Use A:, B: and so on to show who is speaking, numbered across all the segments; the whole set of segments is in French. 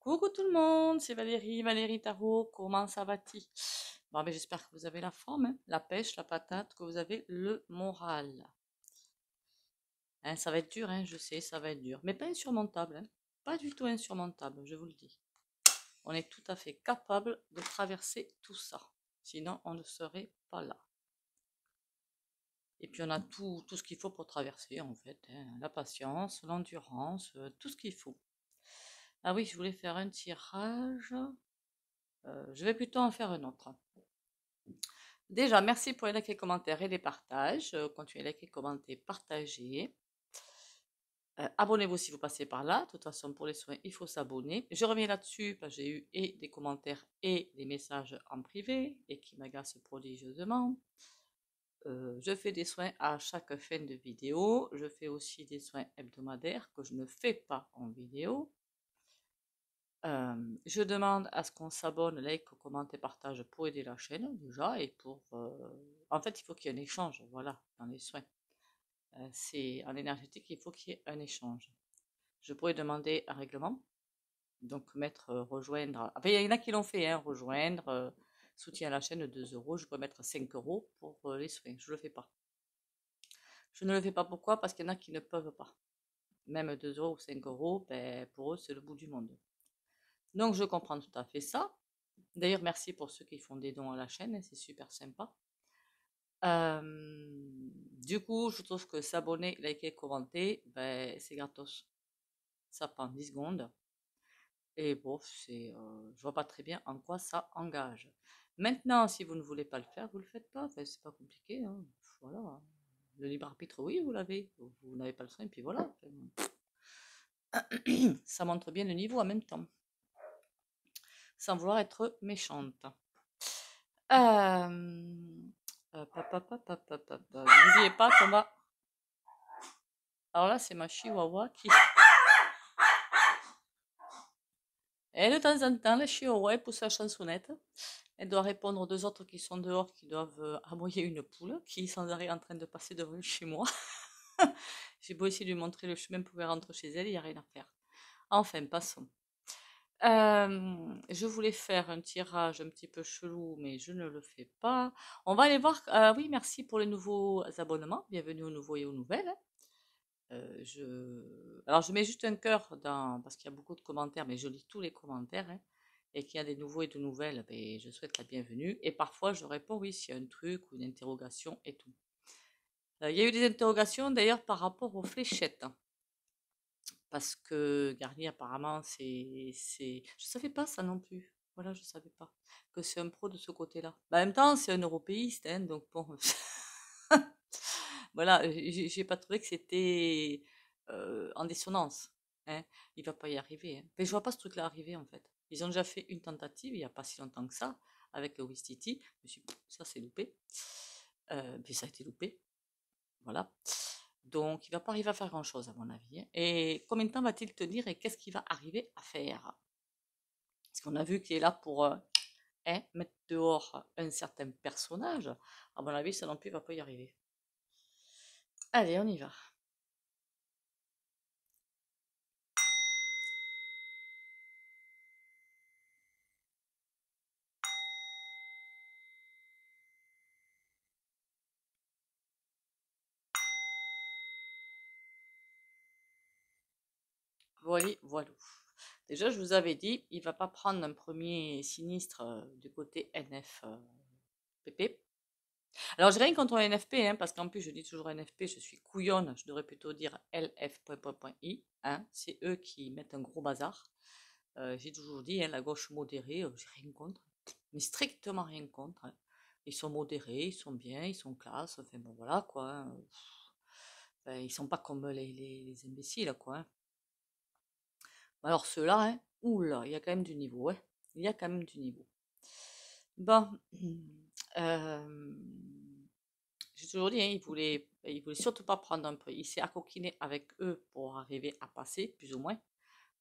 A: Coucou tout le monde, c'est Valérie, Valérie Tarot, comment ça va-t-il? Bon, ben, j'espère que vous avez la forme, hein, la pêche, la patate, que vous avez le moral. Hein, ça va être dur, hein, je sais, ça va être dur, mais pas insurmontable, hein, pas du tout insurmontable, je vous le dis. On est tout à fait capable de traverser tout ça, sinon on ne serait pas là. Et puis on a tout ce qu'il faut pour traverser, en fait, hein, la patience, l'endurance, tout ce qu'il faut. Ah oui, je voulais faire un tirage. Je vais plutôt en faire un autre. Déjà, merci pour les likes et commentaires et les partages. Continuez à liker, commenter, partager. Abonnez-vous si vous passez par là. De toute façon, pour les soins, il faut s'abonner. Je reviens là-dessus parce que j'ai eu et des commentaires et des messages en privé et qui m'agacent prodigieusement. Je fais des soins à chaque fin de vidéo. Je fais aussi des soins hebdomadaires que je ne fais pas en vidéo. Je demande à ce qu'on s'abonne, like, commente et partage pour aider la chaîne déjà et pour... En fait, il faut qu'il y ait un échange, voilà, dans les soins. C'est en énergétique, il faut qu'il y ait un échange. Je pourrais demander un règlement, donc mettre rejoindre... Enfin, il y en a qui l'ont fait, hein, rejoindre, soutien à la chaîne 2 euros, je peux mettre 5 euros pour les soins, je ne le fais pas. Je ne le fais pas pourquoi? Parce qu'il y en a qui ne peuvent pas. Même 2 euros ou 5 euros, ben, pour eux, c'est le bout du monde. Donc, je comprends tout à fait ça. D'ailleurs, merci pour ceux qui font des dons à la chaîne, c'est super sympa. Du coup, je trouve que s'abonner, liker, commenter, ben, c'est gratos. Ça prend 10 secondes. Et bon, je vois pas très bien en quoi ça engage. Maintenant, si vous ne voulez pas le faire, vous le faites pas. Enfin, c'est pas compliqué, hein. Voilà. Le libre arbitre, oui, vous l'avez. Vous n'avez pas le soin, et puis voilà. Ça montre bien le niveau en même temps. Sans vouloir être méchante. N'oubliez pas qu'on va... Alors là, c'est ma chihuahua qui... Et de temps en temps, la chihuahua pousse la chansonnette. Elle doit répondre aux deux autres qui sont dehors, qui doivent aboyer une poule, qui est sans arrêt en train de passer devant chez moi. J'ai beau essayer de lui montrer le chemin pour qu'elle rentre chez elle, il n'y a rien à faire. Enfin, passons. Je voulais faire un tirage un petit peu chelou, mais je ne le fais pas. On va aller voir. Oui, merci pour les nouveaux abonnements. Bienvenue aux nouveaux et aux nouvelles. Alors, je mets juste un cœur parce qu'il y a beaucoup de commentaires, mais je lis tous les commentaires. Hein, et qu'il y a des nouveaux et de nouvelles, ben, je souhaite la bienvenue. Et parfois, je réponds oui s'il y a un truc ou une interrogation et tout. Il y a eu des interrogations d'ailleurs par rapport aux fléchettes. Hein, parce que Garnier, apparemment, Je savais pas ça non plus. Voilà, je savais pas. Que c'est un pro de ce côté-là. Bah, en même temps, c'est un européiste, hein, donc bon. Voilà, j'ai pas trouvé que c'était en dissonance. Hein. Il va pas y arriver. Hein. Mais je vois pas ce truc-là arriver, en fait. Ils ont déjà fait une tentative, il y a pas si longtemps que ça, avec le Wistiti. Je me suis dit, ça c'est loupé. Puis ça a été loupé. Voilà. Donc, il va pas arriver à faire grand-chose, à mon avis. Hein. Et combien de temps va-t-il tenir et qu'est-ce qu'il va arriver à faire? Parce qu'on a vu qu'il est là pour hein, mettre dehors un certain personnage. À mon avis, ça non plus, il va pas y arriver. Allez, on y va. Voilà, voilà. Déjà, je vous avais dit, il va pas prendre un premier sinistre du côté NFPP. Alors, j'ai rien contre un NFP, hein, parce qu'en plus, je dis toujours NFP, je suis couillonne, je devrais plutôt dire LF.I. Hein, c'est eux qui mettent un gros bazar. J'ai toujours dit, hein, la gauche modérée, j'ai rien contre, mais strictement rien contre. Hein. Ils sont modérés, ils sont bien, ils sont classe, enfin bon voilà quoi. Hein. Enfin, ils sont pas comme les imbéciles quoi. Hein. Alors ceux-là, hein, oula, il y a quand même du niveau, ouais. Il y a quand même du niveau. Bon, euh, j'ai toujours dit, hein, il voulait surtout pas prendre un peu. Il s'est accoquiné avec eux pour arriver à passer, plus ou moins,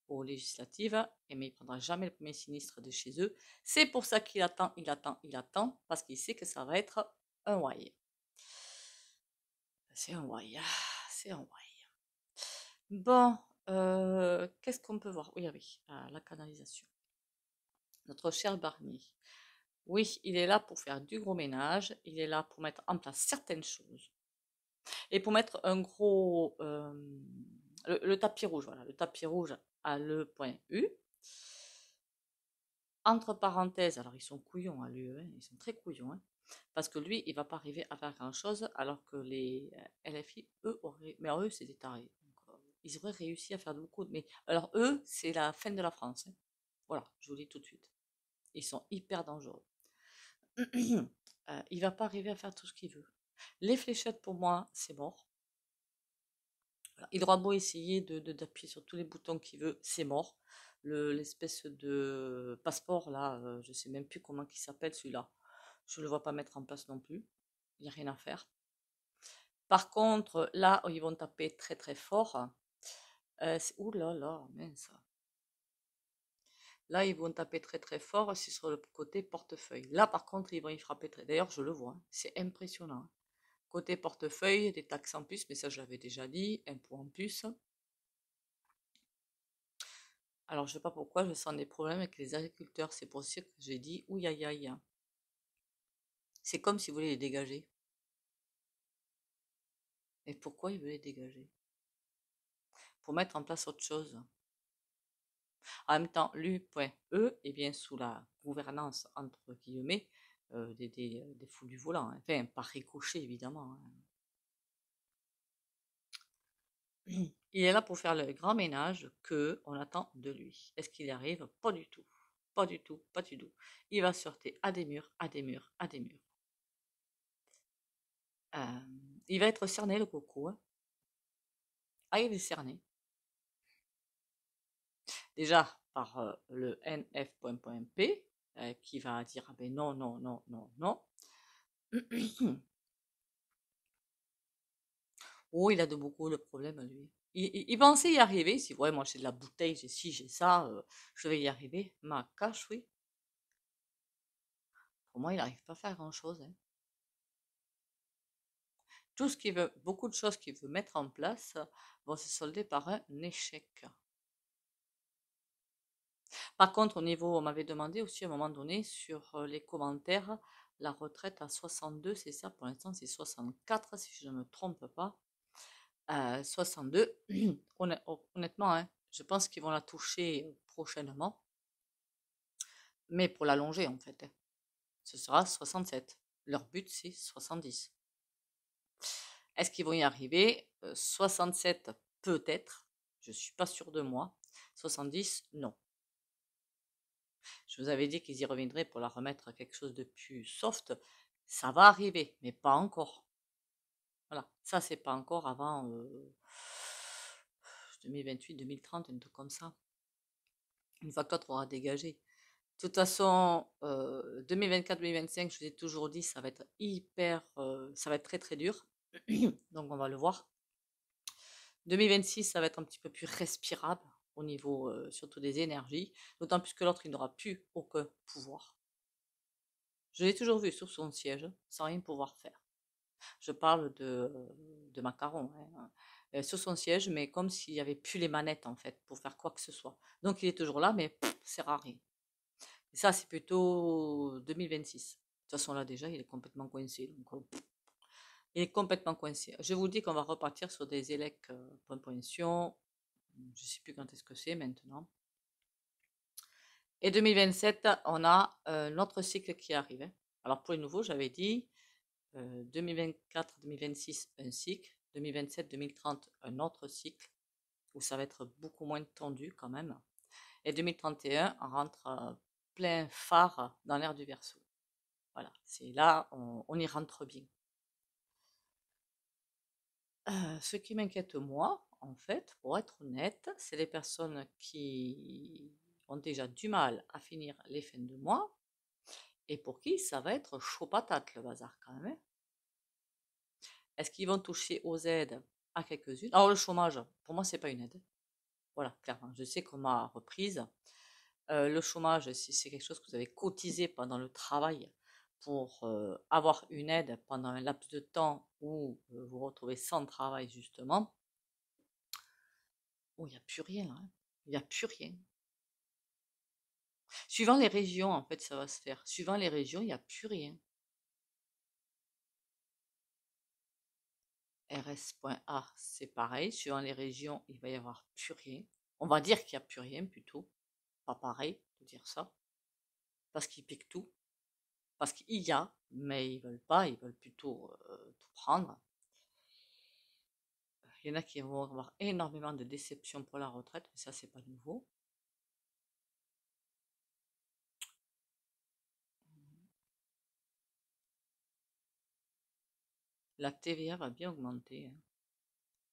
A: aux législatives, mais il prendra jamais le premier sinistre de chez eux. C'est pour ça qu'il attend, il attend, il attend, parce qu'il sait que ça va être un why. C'est un why, c'est un why. Bon, Qu'est-ce qu'on peut voir? Oui, ah oui, la canalisation. Notre cher Barnier. Oui, il est là pour faire du gros ménage, il est là pour mettre en place certaines choses et pour mettre un gros le tapis rouge, voilà, le tapis rouge à le point U. Entre parenthèses, alors ils sont couillons à l'UE, hein, ils sont très couillons, hein, parce que lui, il va pas arriver à faire grand-chose, alors que les LFI, eux, auraient, mais alors eux, c'est des tarés. Donc, ils auraient réussi à faire beaucoup, mais alors eux, c'est la fin de la France, hein. Voilà, je vous le dis tout de suite. Ils sont hyper dangereux. Il va pas arriver à faire tout ce qu'il veut. Les fléchettes, pour moi, c'est mort. Voilà. Il aura beau essayer d'appuyer sur tous les boutons qu'il veut, c'est mort. L'espèce de passeport, là, je sais même plus comment il s'appelle celui-là. Je ne le vois pas mettre en place non plus. Il n'y a rien à faire. Par contre, là où ils vont taper très très fort, ouh là là, mince. Là, ils vont taper très très fort, c'est sur le côté portefeuille. Là, par contre, ils vont y frapper très. D'ailleurs, je le vois, hein, c'est impressionnant, hein. Côté portefeuille, des taxes en plus, mais ça, je l'avais déjà dit, impôts en plus. Alors, je sais pas pourquoi, je sens des problèmes avec les agriculteurs. C'est pour ça que j'ai dit, ouïe aïe aïe. C'est comme si vous voulez les dégager. Et pourquoi ils veulent les dégager? Pour mettre en place autre chose. En même temps, l'U.E est bien sous la gouvernance, entre guillemets, des fous du volant, hein. Enfin, par ricochet, évidemment, hein. Il est là pour faire le grand ménage que on attend de lui. Est-ce qu'il y arrive? Pas du tout. Pas du tout, pas du tout. Il va se heurter à des murs, à des murs, à des murs. Euh, il va être cerné, le coco, hein. Ah, il est cerné. Déjà par le nf.p qui va dire ah ben non, non, non, non, non. Oh, il a de beaucoup de problèmes, lui. Il pensait y arriver. Si, ouais, moi j'ai de la bouteille, j'ai ci, j'ai ça, je vais y arriver. Ma cache, oui. Pour moi, il n'arrive pas à faire grand-chose, hein. Tout ce qu'il veut, beaucoup de choses qu'il veut mettre en place vont se solder par un échec. Par contre, au niveau, on m'avait demandé aussi à un moment donné sur les commentaires, la retraite à 62, c'est ça, pour l'instant c'est 64 si je ne me trompe pas. 62, honnêtement, hein, je pense qu'ils vont la toucher prochainement, mais pour l'allonger en fait, hein. Ce sera 67. Leur but c'est 70. Est-ce qu'ils vont y arriver? 67 peut-être, je ne suis pas sûre de moi. 70, non. Je vous avais dit qu'ils y reviendraient pour la remettre à quelque chose de plus soft. Ça va arriver, mais pas encore. Voilà, ça c'est pas encore avant 2028-2030, un truc comme ça. Une fois que l'autre aura dégagé. De toute façon, 2024-2025, je vous ai toujours dit, ça va être ça va être très très dur. Donc on va le voir. 2026, ça va être un petit peu plus respirable au niveau surtout des énergies. D'autant plus que l'autre, il n'aura plus aucun pouvoir. Je l'ai toujours vu sur son siège, sans rien pouvoir faire. Je parle de Macaron, hein, sur son siège, mais comme s'il n'y avait plus les manettes, en fait, pour faire quoi que ce soit. Donc il est toujours là, mais sert à rien. Et ça, c'est plutôt 2026. De toute façon, là, déjà, il est complètement coincé. Donc, il est complètement coincé. Je vous dis qu'on va repartir sur des élects point pension. Je ne sais plus quand est-ce que c'est maintenant. Et 2027, on a notre cycle qui arrive, hein. Alors pour les nouveaux, j'avais dit 2024-2026, un cycle, 2027-2030, un autre cycle, où ça va être beaucoup moins tendu quand même. Et 2031, on rentre plein phare dans l'ère du Verseau. Voilà, c'est là, on y rentre bien. Ce qui m'inquiète moi, en fait, pour être honnête, c'est les personnes qui ont déjà du mal à finir les fins de mois et pour qui ça va être chaud patate le bazar quand même, hein. Est-ce qu'ils vont toucher aux aides à quelques-unes? Alors le chômage, pour moi, c'est pas une aide. Voilà, clairement. Je sais qu'on m'a reprise. Le chômage, si c'est quelque chose que vous avez cotisé pendant le travail pour avoir une aide pendant un laps de temps où vous vous retrouvez sans travail justement, Oh, il n'y a plus rien là, hein. Il n'y a plus rien. Suivant les régions, en fait, ça va se faire. Suivant les régions, il n'y a plus rien. RS.A, c'est pareil. Suivant les régions, il va y avoir plus rien. On va dire qu'il n'y a plus rien plutôt. Pas pareil de dire ça. Parce qu'ils piquent tout. Parce qu'il y a, mais ils veulent pas. Ils veulent plutôt tout prendre. Il y en a qui vont avoir énormément de déceptions pour la retraite, mais ça, c'est pas nouveau. La TVA va bien augmenter, hein.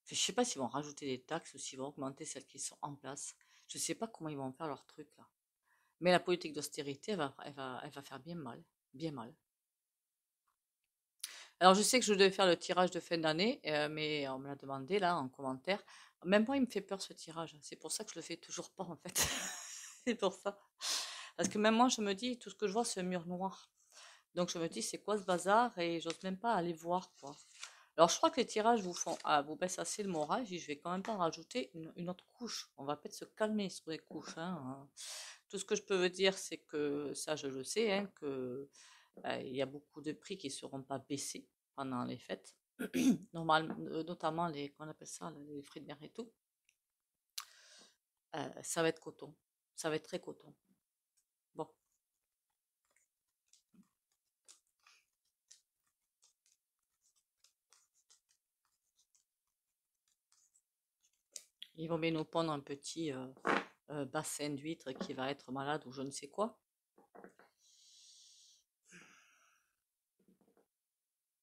A: Je sais pas s'ils vont rajouter des taxes ou s'ils vont augmenter celles qui sont en place. Je sais pas comment ils vont faire leur truc là. Mais la politique d'austérité, elle va faire bien mal. Bien mal. Alors je sais que je devais faire le tirage de fin d'année, mais on me l'a demandé là en commentaire. Même moi, il me fait peur ce tirage. C'est pour ça que je le fais toujours pas en fait. C'est pour ça. Parce que même moi, je me dis, tout ce que je vois, c'est un mur noir. Donc je me dis, c'est quoi ce bazar? Et j'ose même pas aller voir quoi. Alors je crois que les tirages vous baissent assez le moral. Je vais quand même pas rajouter une autre couche. On va peut-être se calmer sur les couches, hein. Tout ce que je peux vous dire, c'est que ça, je le sais, hein, que il y a beaucoup de prix qui ne seront pas baissés pendant les fêtes. Notamment les, qu'on appelle ça, les fruits de mer et tout. Ça va être coton. Ça va être très coton. Bon. Ils vont bien nous pondre un petit bassin d'huîtres qui va être malade ou je ne sais quoi.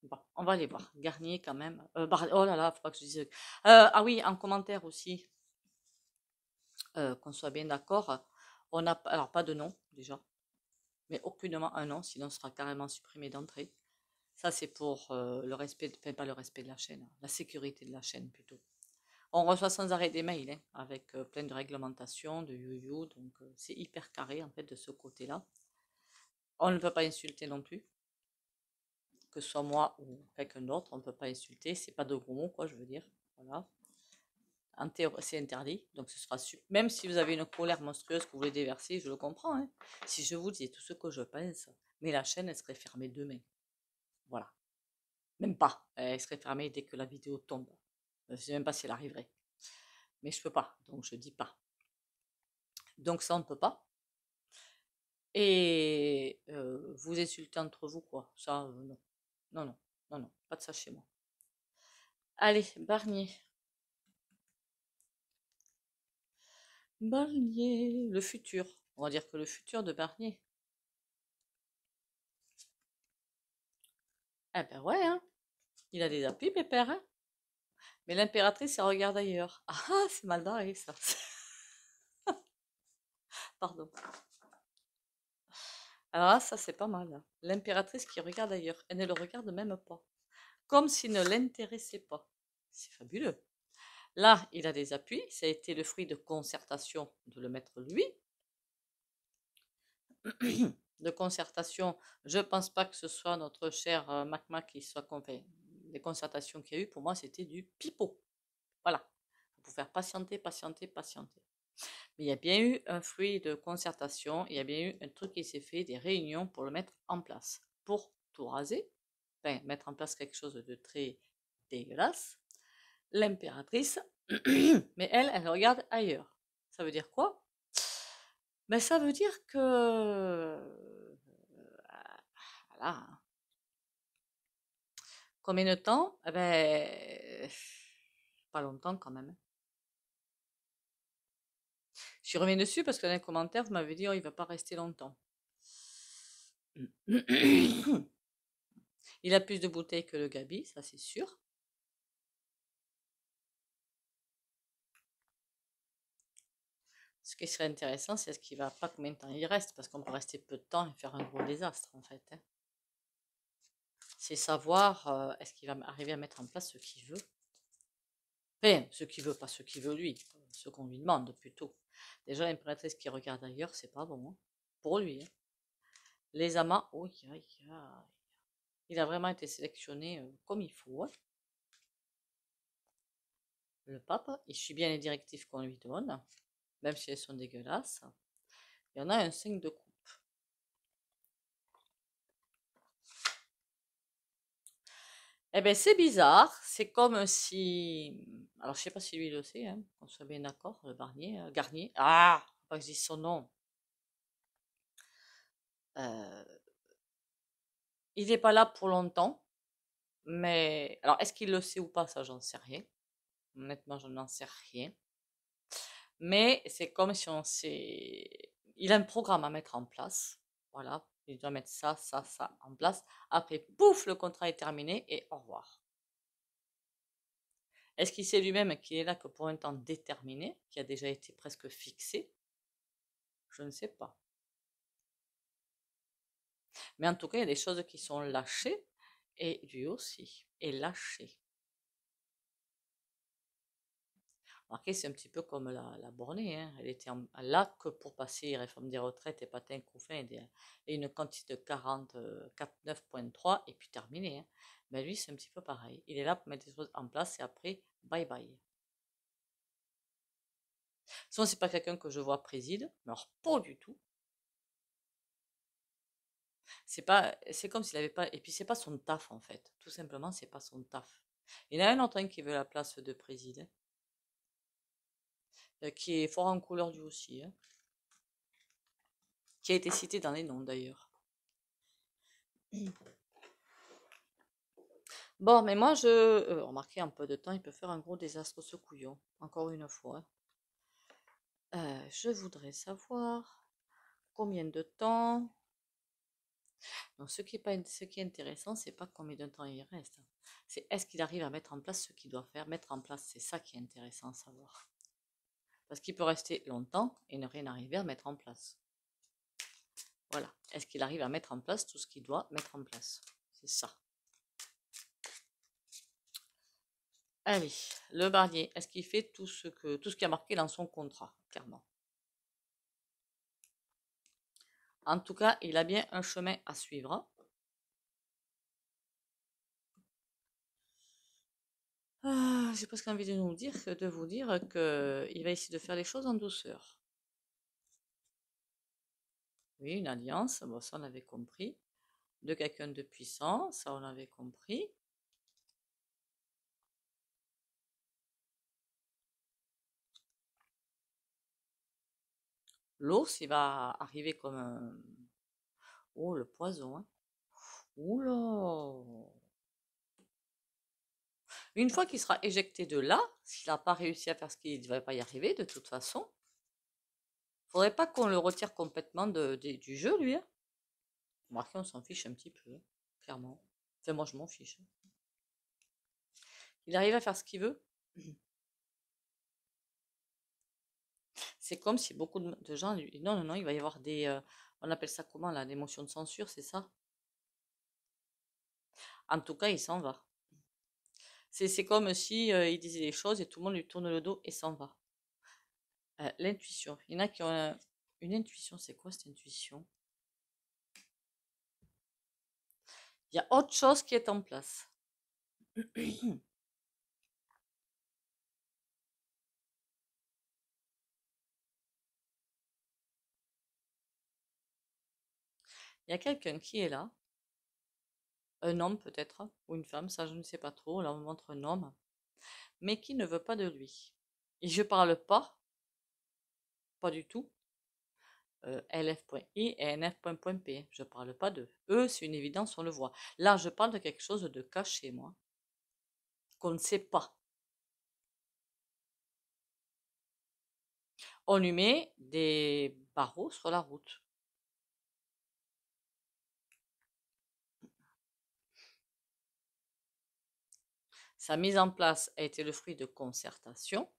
A: Bon, on va aller voir. Garnier quand même. Oh là là, faut pas que je dise. Ah oui, en commentaire aussi, qu'on soit bien d'accord. On n'a alors pas de nom déjà, mais aucunement un nom, sinon ce sera carrément supprimé d'entrée. Ça, c'est pour le respect, enfin pas le respect de la chaîne, hein, la sécurité de la chaîne plutôt. On reçoit sans arrêt des mails hein, avec plein de réglementations, de you donc c'est hyper carré en fait de ce côté-là. On ne peut pas insulter non plus, que ce soit moi ou quelqu'un d'autre, on ne peut pas insulter, c'est pas de gros mots quoi, je veux dire. Voilà. C'est interdit, donc ce sera même si vous avez une colère monstrueuse que vous voulez déverser, je le comprends. Hein. Si je vous disais tout ce que je pense, mais la chaîne elle serait fermée demain. Voilà. Même pas. Elle serait fermée dès que la vidéo tombe. Je ne sais même pas si elle arriverait. Mais je peux pas, donc je dis pas. Donc ça, on ne peut pas. Et vous insulter entre vous, quoi. Ça, non. Non, non, non, non. Pas de ça chez moi. Allez, Barnier. Barnier. Le futur. On va dire que le futur de Barnier. Eh ben ouais, hein. Il a des appuis, pépère, hein. Mais l'impératrice, elle regarde ailleurs. Ah, ah, c'est mal barré, ça. Pardon. Alors là, ça, c'est pas mal, hein. L'impératrice qui regarde ailleurs. Elle ne le regarde même pas. Comme s'il ne l'intéressait pas. C'est fabuleux. Là, il a des appuis. Ça a été le fruit de concertation de le mettre lui. De concertation, je ne pense pas que ce soit notre cher Mac qui soit convaincu. Les concertations qu'il y a eu, pour moi, c'était du pipeau. Voilà. Pour faire patienter, patienter, patienter. Mais il y a bien eu un fruit de concertation, il y a bien eu un truc qui s'est fait, des réunions pour le mettre en place. Pour tout raser, enfin, mettre en place quelque chose de très dégueulasse. L'impératrice, mais elle regarde ailleurs. Ça veut dire quoi? Ben, ça veut dire que... voilà. Combien de temps? Eh ben, pas longtemps quand même. Je suis revenue dessus parce que dans les commentaires, vous m'avez dit, oh, il va pas rester longtemps. Il a plus de bouteilles que le Gabi, ça c'est sûr. Ce qui serait intéressant, c'est ce qu'il va pas combien de temps il reste, parce qu'on peut rester peu de temps et faire un gros désastre en fait, hein. C'est savoir est-ce qu'il va arriver à mettre en place ce qu'il veut. Enfin, ce qu'il veut, pas ce qu'il veut lui, ce qu'on lui demande plutôt. Déjà, l'impératrice qui regarde ailleurs, c'est pas bon, hein. Pour lui, hein. Les amas, oh, il a vraiment été sélectionné comme il faut, hein. Le pape, il suit bien les directives qu'on lui donne, même si elles sont dégueulasses. Il y en a un 5 de coupe. Eh bien, c'est bizarre. C'est comme si. Alors, je sais pas si lui le sait, hein, qu'on soit bien d'accord, le Barnier, Garnier. Ah, faut pas que je dise son nom. Euh, il n'est pas là pour longtemps, mais. Alors, est-ce qu'il le sait ou pas, ça, j'en sais rien. Honnêtement, je n'en sais rien. Mais c'est comme si on sait. Il a un programme à mettre en place. Voilà. Il doit mettre ça, ça, ça en place. Après, pouf, le contrat est terminé et au revoir. Est-ce qu'il sait lui-même qu'il est là que pour un temps déterminé, qui a déjà été presque fixé? Je ne sais pas. Mais en tout cas, il y a des choses qui sont lâchées et lui aussi est lâché. Remarquez, c'est un petit peu comme la Bornée, hein. Elle était là que pour passer réforme des retraites et patin couffin et une quantité de 49,3 et puis terminé, hein. Ben lui, c'est un petit peu pareil. Il est là pour mettre des choses en place et après, bye bye. Sinon, c'est pas quelqu'un que je vois préside, mais alors pas du tout. C'est pas, c'est comme s'il avait pas, et puis c'est pas son taf en fait. Tout simplement, c'est pas son taf. Il y en a un autre qui veut la place de président, qui est fort en couleur lui aussi, hein, qui a été cité dans les noms d'ailleurs. Bon, mais moi remarquez, en peu de temps, il peut faire un gros désastre ce couillon. Encore une fois. Je voudrais savoir combien de temps. Donc, ce qui est intéressant, c'est pas combien de temps il reste. C'est est-ce qu'il arrive à mettre en place ce qu'il doit faire. Mettre en place, c'est ça qui est intéressant à savoir. Parce qu'il peut rester longtemps et ne rien arriver à mettre en place. Voilà. Est-ce qu'il arrive à mettre en place tout ce qu'il doit mettre en place? C'est ça. Allez, le Barnier, est-ce qu'il fait tout ce qui a marqué dans son contrat, clairement? En tout cas, il a bien un chemin à suivre. J'ai presque envie de vous dire qu'il va essayer de faire les choses en douceur. Oui, une alliance, bon, ça on avait compris. De quelqu'un de puissant, ça on avait compris. L'ours, il va arriver comme un... Oh, le poison, hein. Oula! Une fois qu'il sera éjecté de là, s'il n'a pas réussi à faire ce qu'il ne va pas y arriver, de toute façon, faudrait pas qu'on le retire complètement du jeu, lui, hein. Remarquez, on s'en fiche un petit peu, hein, clairement. Enfin, moi, je m'en fiche, hein. Il arrive à faire ce qu'il veut. C'est comme si beaucoup de gens lui non, non, non, il va y avoir des... on appelle ça comment, là, des motions de censure, c'est ça? En tout cas, il s'en va. C'est comme si il disait des choses et tout le monde lui tourne le dos et s'en va. L'intuition. Il y en a qui ont une intuition. C'est quoi cette intuition? Il y a autre chose qui est en place. Il y a quelqu'un qui est là, un homme peut-être, ou une femme, ça je ne sais pas trop, là on montre un homme, mais qui ne veut pas de lui. Et je parle pas du tout, LF.I et NF.P. Je parle pas d'eux. Eux, c'est une évidence, on le voit. Là, je parle de quelque chose de caché, moi, qu'on ne sait pas. On lui met des barreaux sur la route. Sa mise en place a été le fruit de concertation,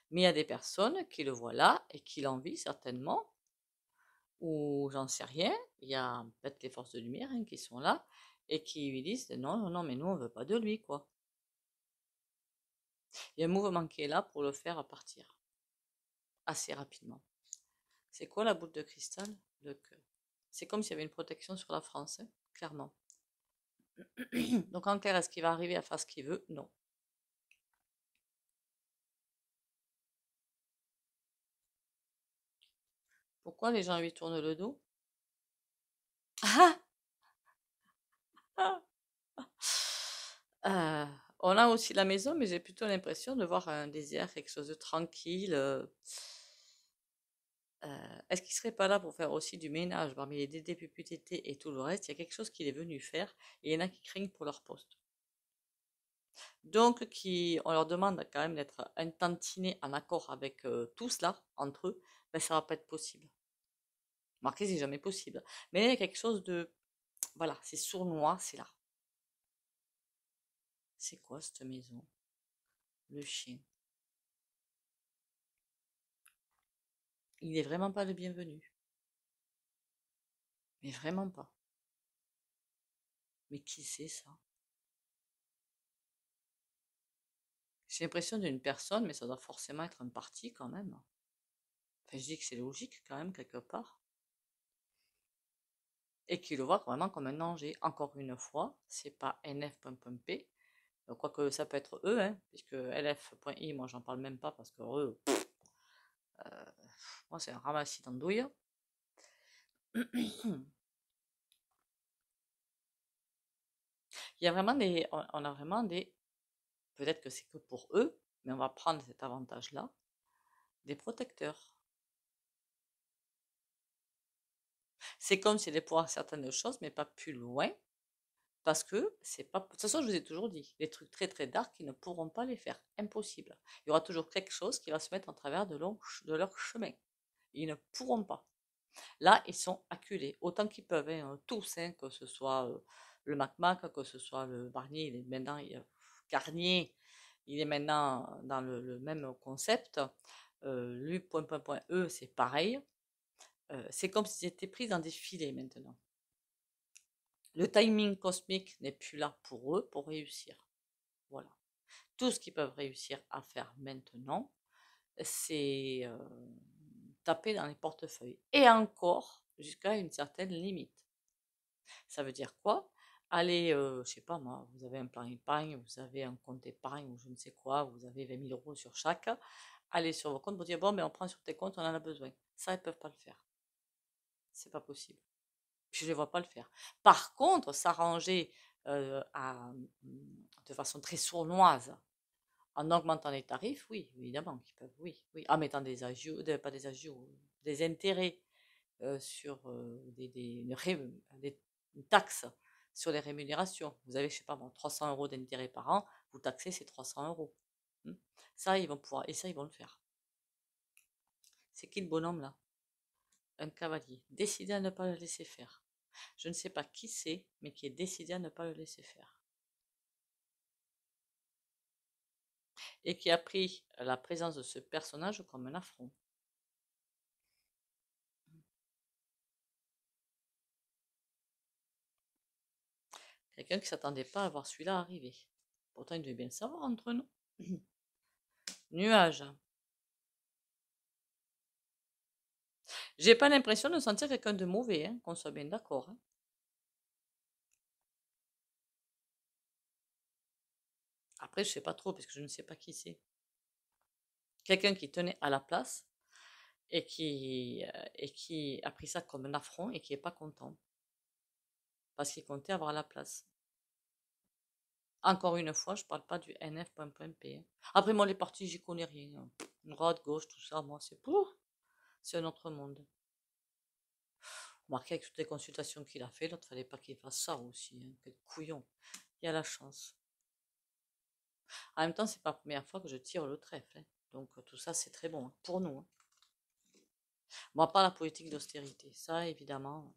A: mais il y a des personnes qui le voient là et qui l'envient certainement, ou j'en sais rien. Il y a peut-être les forces de lumière, hein, qui sont là et qui lui disent non, non, non, mais nous on veut pas de lui, quoi. Il y a un mouvement qui est là pour le faire partir assez rapidement. C'est quoi la boule de cristal? Le cœur. C'est comme s'il y avait une protection sur la France, hein, clairement. Donc en clair, est-ce qu'il va arriver à faire ce qu'il veut? Non. Pourquoi les gens lui tournent le dos? Ah! Euh, on a aussi la maison, mais j'ai plutôt l'impression de voir un désert, quelque chose de tranquille. Est-ce qu'il serait pas là pour faire aussi du ménage parmi les DDPPTT et tout le reste? Il y a quelque chose qu'il est venu faire et il y en a qui craignent pour leur poste. Donc, on leur demande quand même d'être un tantinet en accord avec tout cela, entre eux, ben, ça va pas être possible. Marquez, c'est jamais possible. Mais il y a quelque chose de, voilà, c'est sournois, c'est là. C'est quoi cette maison? Le chien. Il n'est vraiment pas le bienvenu. Mais vraiment pas. Mais qui c'est ça? J'ai l'impression d'une personne, mais ça doit forcément être un parti quand même. Enfin, je dis que c'est logique quand même, quelque part. Et qui le voit vraiment comme un danger. Encore une fois, c'est pas nf.p, quoique ça peut être eux, hein, puisque lf.i, moi j'en parle même pas parce que eux, moi c'est un ramassis d'andouille. Il y a vraiment on a vraiment des, peut-être que c'est que pour eux, mais on va prendre cet avantage-là, des protecteurs. C'est comme s'ils allaient pouvoir certaines choses, mais pas plus loin, parce que c'est pas. De toute façon, je vous ai toujours dit, les trucs très très dark, ils ne pourront pas les faire. Impossible. Il y aura toujours quelque chose qui va se mettre en travers de leur chemin. Ils ne pourront pas. Là, ils sont acculés, autant qu'ils peuvent, hein, tous, hein, que ce soit le Mac, que ce soit le Barnier, il est maintenant, Garnier, il est maintenant dans le même concept. Lui, .E, c'est pareil. C'est comme s'ils étaient pris dans des filets maintenant. Le timing cosmique n'est plus là pour eux pour réussir. Voilà. Tout ce qu'ils peuvent réussir à faire maintenant, c'est taper dans les portefeuilles. Et encore, jusqu'à une certaine limite. Ça veut dire quoi? Allez, je sais pas moi, vous avez un plan épargne, vous avez un compte épargne ou je ne sais quoi, vous avez 20 000 euros sur chaque. Allez sur vos comptes pour dire bon, mais on prend sur tes comptes, on en a besoin. Ça, ils ne peuvent pas le faire. C'est pas possible. Je ne les vois pas le faire. Par contre, s'arranger de façon très sournoise en augmentant les tarifs, oui, évidemment qu'ils peuvent, oui, oui. En mettant des agios, pas des agios, des intérêts sur une taxe sur les rémunérations. Vous avez, je sais pas bon, 300 euros d'intérêt par an, vous taxez ces 300 euros. Ça, ils vont pouvoir, et ça, ils vont le faire. C'est qui le bonhomme là? Un cavalier, décidé à ne pas le laisser faire. Je ne sais pas qui c'est, mais qui est décidé à ne pas le laisser faire. Et qui a pris la présence de ce personnage comme un affront. Quelqu'un qui ne s'attendait pas à voir celui-là arriver. Pourtant, il devait bien le savoir entre nous. Nuage. J'ai pas l'impression de sentir quelqu'un de mauvais, hein, qu'on soit bien d'accord. Hein. Après, je sais pas trop, parce que je ne sais pas qui c'est. Quelqu'un qui tenait à la place et qui a pris ça comme un affront et qui est pas content. Parce qu'il comptait avoir la place. Encore une fois, je parle pas du nf.p. Hein. Après, moi, les partis, j'y connais rien. Hein. Droite, gauche, tout ça, moi, c'est un autre monde. Remarquez avec toutes les consultations qu'il a fait, l'autre, fallait pas qu'il fasse ça aussi. Hein. Quel couillon. Il y a la chance. En même temps, c'est pas la première fois que je tire le trèfle. Hein. Donc, tout ça, c'est très bon hein, pour nous. Hein. Bon, à part la politique d'austérité. Ça, évidemment,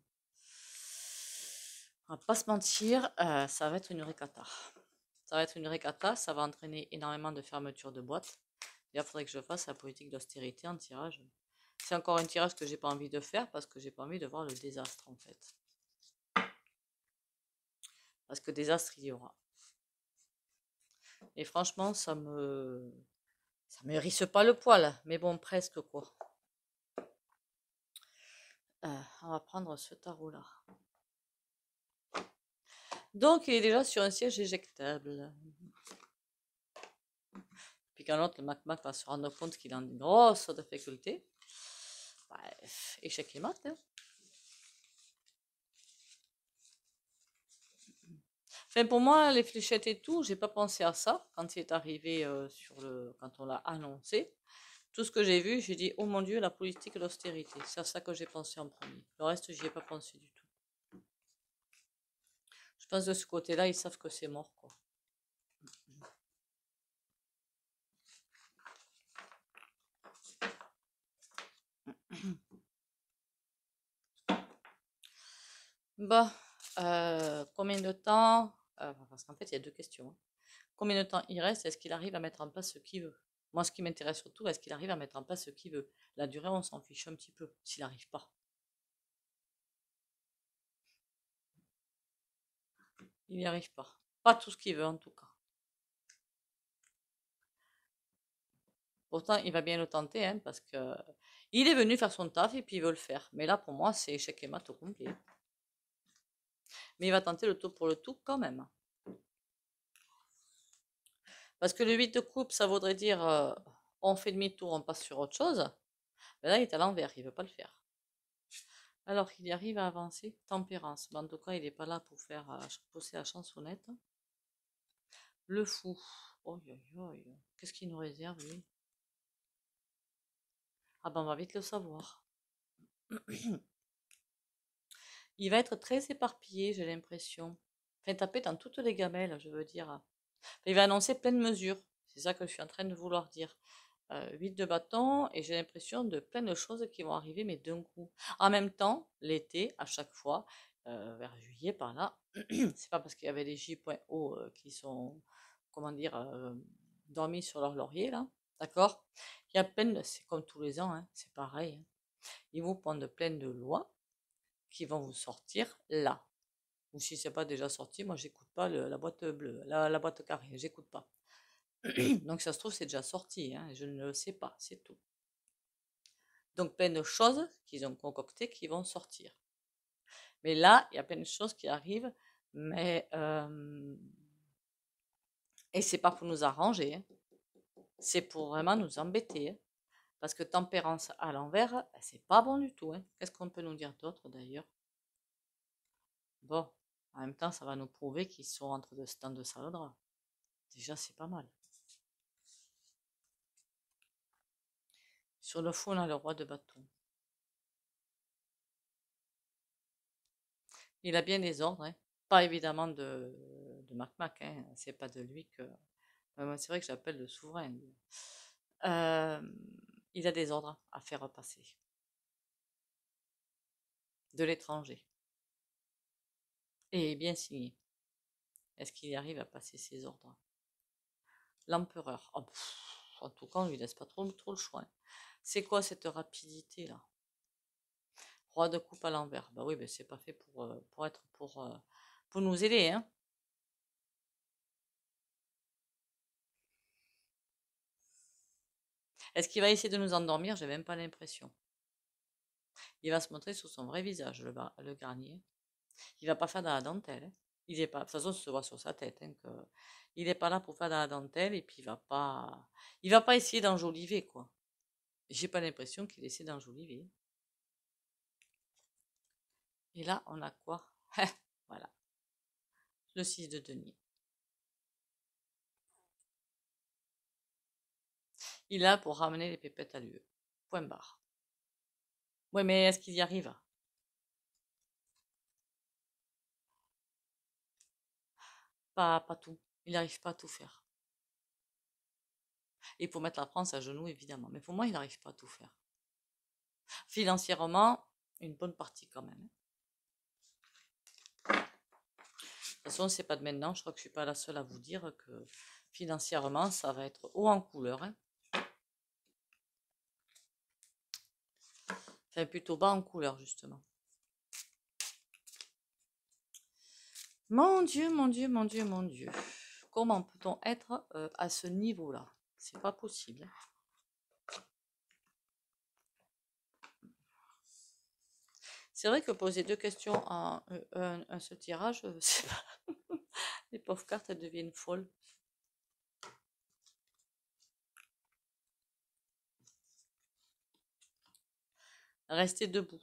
A: on va pas se mentir, ça va être une récata. Ça va être une récata, ça va entraîner énormément de fermetures de boîtes. Il faudrait que je fasse la politique d'austérité en tirage. C'est encore un tirage que j'ai pas envie de faire parce que j'ai pas envie de voir le désastre en fait. Parce que désastre il y aura. Et franchement, ça me hérisse pas le poil, mais bon, presque quoi. On va prendre ce tarot-là. Donc, il est déjà sur un siège éjectable. Puis quand l'autre, le Mac va se rendre compte qu'il a une grosse difficulté, NF, échec et mat. Hein. Enfin, pour moi, les fléchettes et tout, j'ai pas pensé à ça quand il est arrivé quand on l'a annoncé. Tout ce que j'ai vu, j'ai dit, oh mon Dieu, la politique d'austérité. C'est à ça que j'ai pensé en premier. Le reste, j'y ai pas pensé du tout. Je pense de ce côté-là, ils savent que c'est mort, quoi. Bah, combien de temps parce qu'en fait, il y a deux questions. Hein. Combien de temps il reste? Est-ce qu'il arrive à mettre en place ce qu'il veut? Moi, ce qui m'intéresse surtout, est-ce qu'il arrive à mettre en place ce qu'il veut? La durée, on s'en fiche un petit peu, s'il n'arrive pas. Il n'y arrive pas. Pas tout ce qu'il veut, en tout cas. Pourtant, il va bien le tenter, hein, parce que il est venu faire son taf et puis il veut le faire. Mais là, pour moi, c'est échec et mat au complet. Mais il va tenter le tout pour le tout quand même. Parce que le 8 de coupe, ça voudrait dire on fait demi-tour, on passe sur autre chose. Mais là, il est à l'envers, il veut pas le faire. Alors qu'il y arrive à avancer, tempérance. Mais en tout cas, il n'est pas là pour faire pousser la chansonnette. Le fou. Oh, qu'est-ce qu'il nous réserve, lui? Ah ben, on va vite le savoir. Il va être très éparpillé, j'ai l'impression. Enfin, taper dans toutes les gamelles, je veux dire. Il va annoncer plein de mesures. C'est ça que je suis en train de vouloir dire. 8 de bâton, et j'ai l'impression de plein de choses qui vont arriver, mais d'un coup. En même temps, l'été, à chaque fois, vers juillet, par là, c'est pas parce qu'il y avait les J.O qui sont, comment dire, dormis sur leur laurier, là, d'accord? Il y a plein de, c'est comme tous les ans, hein, c'est pareil. Hein. Ils vous prennent plein de lois qui vont vous sortir là. Ou si c'est pas déjà sorti, moi j'écoute pas la boîte bleue, la boîte carrée, j'écoute pas. Donc ça se trouve c'est déjà sorti, hein, je ne le sais pas, c'est tout. Donc plein de choses qu'ils ont concoctées qui vont sortir. Mais là, il y a plein de choses qui arrivent, mais et c'est pas pour nous arranger, hein. C'est pour vraiment nous embêter, hein. Parce que tempérance à l'envers, c'est pas bon du tout, hein. Qu'est-ce qu'on peut nous dire d'autre d'ailleurs? Bon, en même temps, ça va nous prouver qu'ils sont entre deux stands de salade. Déjà, c'est pas mal. Sur le fond, on a le roi de bâton. Il a bien des ordres, hein. Pas évidemment de Mac, hein. C'est pas de lui que. C'est vrai que j'appelle le souverain. Il a des ordres à faire passer. De l'étranger. Et bien signé. Est-ce qu'il y arrive à passer ses ordres? L'empereur. Oh, en tout cas, on lui laisse pas trop le choix. Hein. C'est quoi cette rapidité là? Roi de coupe à l'envers. Bah oui, mais c'est pas fait pour nous aider, hein. Est-ce qu'il va essayer de nous endormir? J'ai même pas l'impression. Il va se montrer sous son vrai visage, le garnier. Il va pas faire de la dentelle. Hein. Il est pas, de toute façon, ça se voit sur sa tête. Hein, il n'est pas là pour faire de la dentelle et puis il va pas essayer d'enjoliver quoi. J'ai pas l'impression qu'il essaie d'enjoliver. Et là, on a quoi? Voilà, le 6 de denier. Il est là pour ramener les pépettes à l'UE. Point barre. Ouais, mais est-ce qu'il y arrive? Pas tout. Il n'arrive pas à tout faire. Et pour mettre la France à genoux, évidemment. Mais pour moi, il n'arrive pas à tout faire. Financièrement, une bonne partie quand même. De toute façon, c'est pas de maintenant. Je crois que je suis pas la seule à vous dire que financièrement, ça va être haut en couleur. Hein. Enfin, plutôt bas en couleur, justement. Mon Dieu, mon Dieu, mon Dieu, mon Dieu. Comment peut-on être à ce niveau-là? C'est pas possible. C'est vrai que poser deux questions à un seul tirage, c'est pas... les pauvres cartes, elles deviennent folles. Restez debout.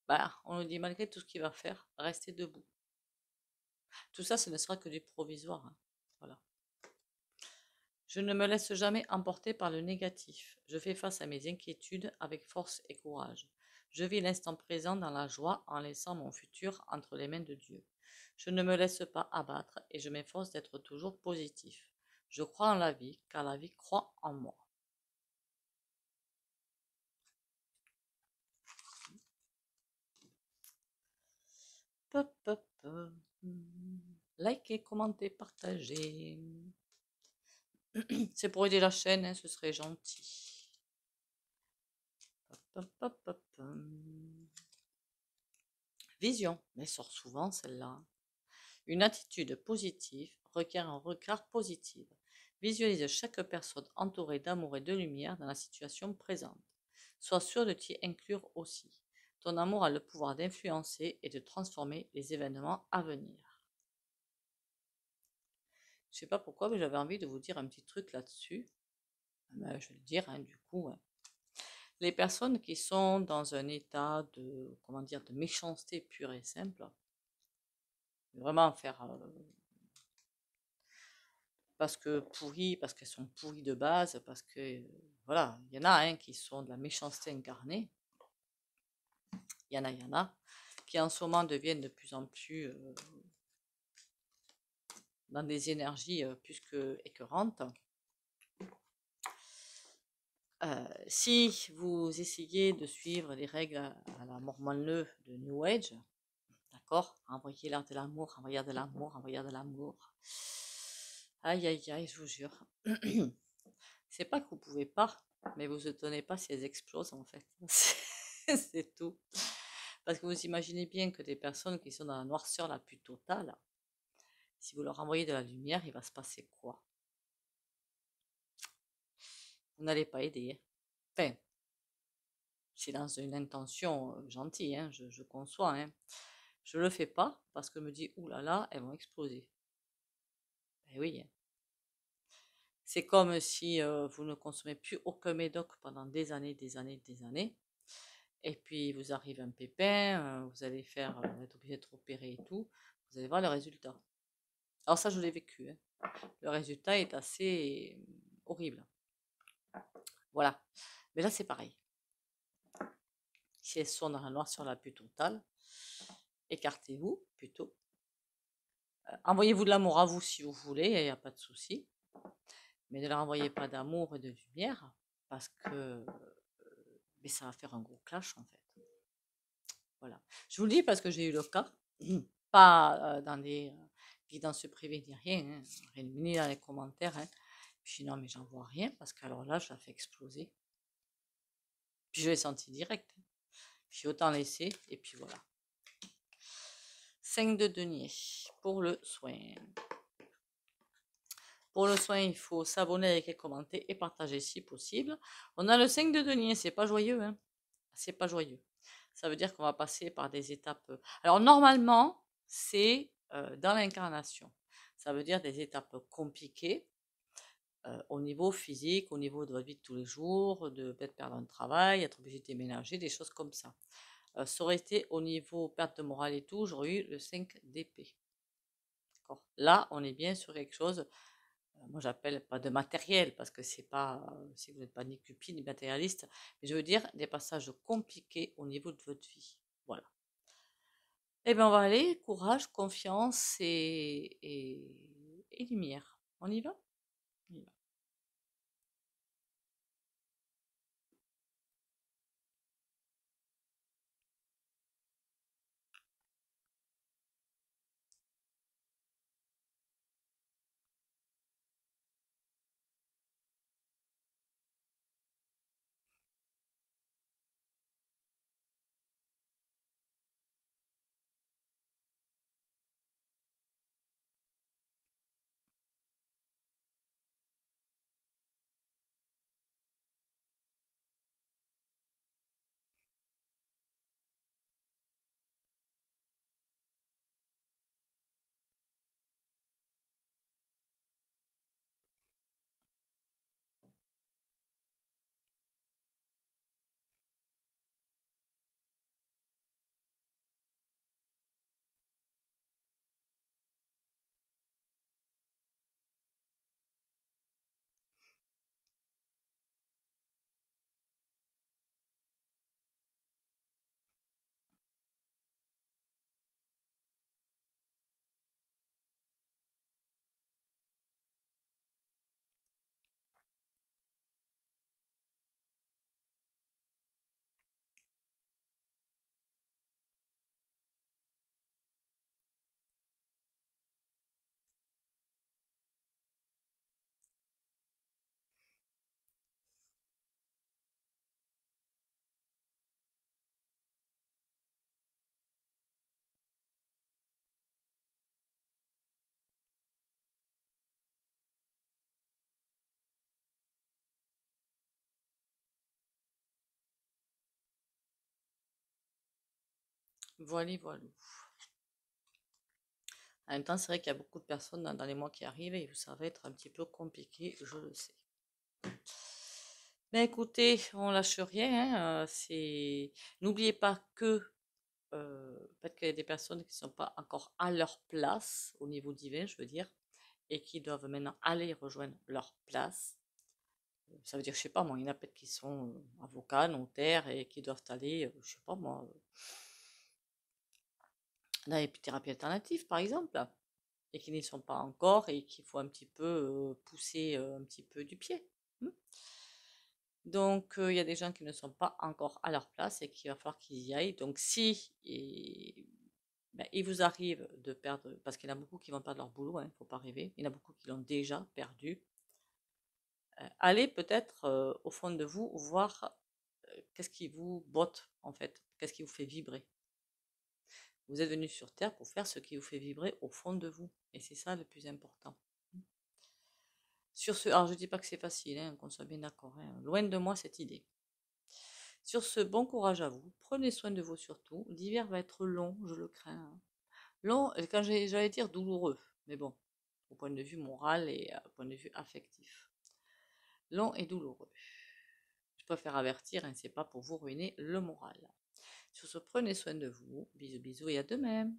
A: Bah, on nous dit malgré tout ce qu'il va faire, restez debout. Tout ça, ce ne sera que du provisoire, hein. Voilà. Je ne me laisse jamais emporter par le négatif. Je fais face à mes inquiétudes avec force et courage. Je vis l'instant présent dans la joie en laissant mon futur entre les mains de Dieu. Je ne me laisse pas abattre et je m'efforce d'être toujours positif. Je crois en la vie car la vie croit en moi. Pop, pop, pop. Likez, commentez, partagez. C'est pour aider la chaîne, hein, ce serait gentil. Pop, pop, pop, pop. Vision, mais sort souvent celle-là. Une attitude positive requiert un regard positif. Visualise chaque personne entourée d'amour et de lumière dans la situation présente. Sois sûr de t'y inclure aussi. Ton amour a le pouvoir d'influencer et de transformer les événements à venir. Je sais pas pourquoi, mais j'avais envie de vous dire un petit truc là-dessus. Je vais le dire, hein, du coup. Ouais. Les personnes qui sont dans un état de, comment dire, de méchanceté pure et simple, vraiment faire parce que pourries, parce qu'elles sont pourries de base, parce que voilà, il y en a hein, qui sont de la méchanceté incarnée, il y en a, qui en ce moment deviennent de plus en plus dans des énergies plus que écœurantes. Si vous essayez de suivre les règles à la mormonne de New Age, d'accord, envoyez-leur de l'amour, envoyez de l'amour, envoyez de l'amour. Aïe, aïe, aïe, je vous jure. C'est pas que vous pouvez pas, mais vous ne tenez pas si elles explosent en fait. C'est tout. Parce que vous imaginez bien que des personnes qui sont dans la noirceur la plus totale, si vous leur envoyez de la lumière, il va se passer quoi? Vous n'allez pas aider, hein. Enfin, c'est dans une intention gentille, hein, je conçois. Hein. Je le fais pas parce que je me dis, oulala, là là, elles vont exploser. Ben oui. Hein. C'est comme si vous ne consommez plus aucun médoc pendant des années, des années, des années. Et puis vous arrive un pépin, vous allez être obligé d'être opéré et tout. Vous allez voir le résultat. Alors ça, je l'ai vécu. Hein. Le résultat est assez horrible. Voilà. Mais là, c'est pareil. Si elles sont dans la noirceur la plus totale, écartez-vous plutôt. Envoyez-vous de l'amour à vous si vous voulez, il n'y a pas de souci. Mais ne leur envoyez pas d'amour et de lumière parce que mais ça va faire un gros clash en fait. Voilà. Je vous le dis parce que j'ai eu le cas, pas dans des guidances privées ni rien, hein, ni dans les commentaires. Hein. Puis non, mais j'en vois rien parce qu'alors là, je la fais exploser. Puis je l'ai senti direct. Hein. Puis autant laisser, et puis voilà. 5 de denier pour le soin. Pour le soin, il faut s'abonner, liker, commenter et partager si possible. On a le 5 de denier, c'est pas joyeux, hein. C'est pas joyeux. Ça veut dire qu'on va passer par des étapes. Alors normalement, c'est dans l'incarnation. Ça veut dire des étapes compliquées au niveau physique, au niveau de votre vie de tous les jours, de peut-être perdre un travail, être obligé de déménager, des choses comme ça. Ça aurait été au niveau perte de morale et tout, j'aurais eu le 5 d'épée. Là, on est bien sur quelque chose, moi j'appelle pas de matériel, parce que c'est pas, si vous n'êtes pas ni cupide ni matérialiste, mais je veux dire des passages compliqués au niveau de votre vie. Voilà. Eh bien, on va aller, courage, confiance et lumière. On y va? On y va. Voilà, voilà. En même temps, c'est vrai qu'il y a beaucoup de personnes dans les mois qui arrivent et ça va être un petit peu compliqué, je le sais. Mais écoutez, on lâche rien, hein, n'oubliez pas que peut-être qu'il y a des personnes qui ne sont pas encore à leur place au niveau divin, je veux dire, et qui doivent maintenant aller rejoindre leur place. Ça veut dire, je sais pas moi, il y en a peut-être qui sont avocats, notaires et qui doivent aller, je sais pas moi, dans les thérapies alternatives par exemple, et qui n'y sont pas encore et qu'il faut un petit peu pousser un petit peu du pied. Hmm. Donc, il y a des gens qui ne sont pas encore à leur place et qu'il va falloir qu'ils y aillent. Donc, si ben, il vous arrive de perdre, parce qu'il y en a beaucoup qui vont perdre leur boulot, il ne faut pas rêver, il y en a beaucoup qui l'ont déjà perdu, allez peut-être au fond de vous voir qu'est-ce qui vous botte en fait, qu'est-ce qui vous fait vibrer. Vous êtes venu sur Terre pour faire ce qui vous fait vibrer au fond de vous. Et c'est ça le plus important. Sur ce, alors je ne dis pas que c'est facile, hein, qu'on soit bien d'accord, hein, loin de moi cette idée. Sur ce, bon courage à vous, prenez soin de vous surtout. L'hiver va être long, je le crains, hein. Long, quand j'allais dire douloureux, mais bon, au point de vue moral et au point de vue affectif. Long et douloureux. Je préfère avertir, hein, c'est pas pour vous ruiner le moral. Sur ce, prenez soin de vous. Bisous bisous et à demain.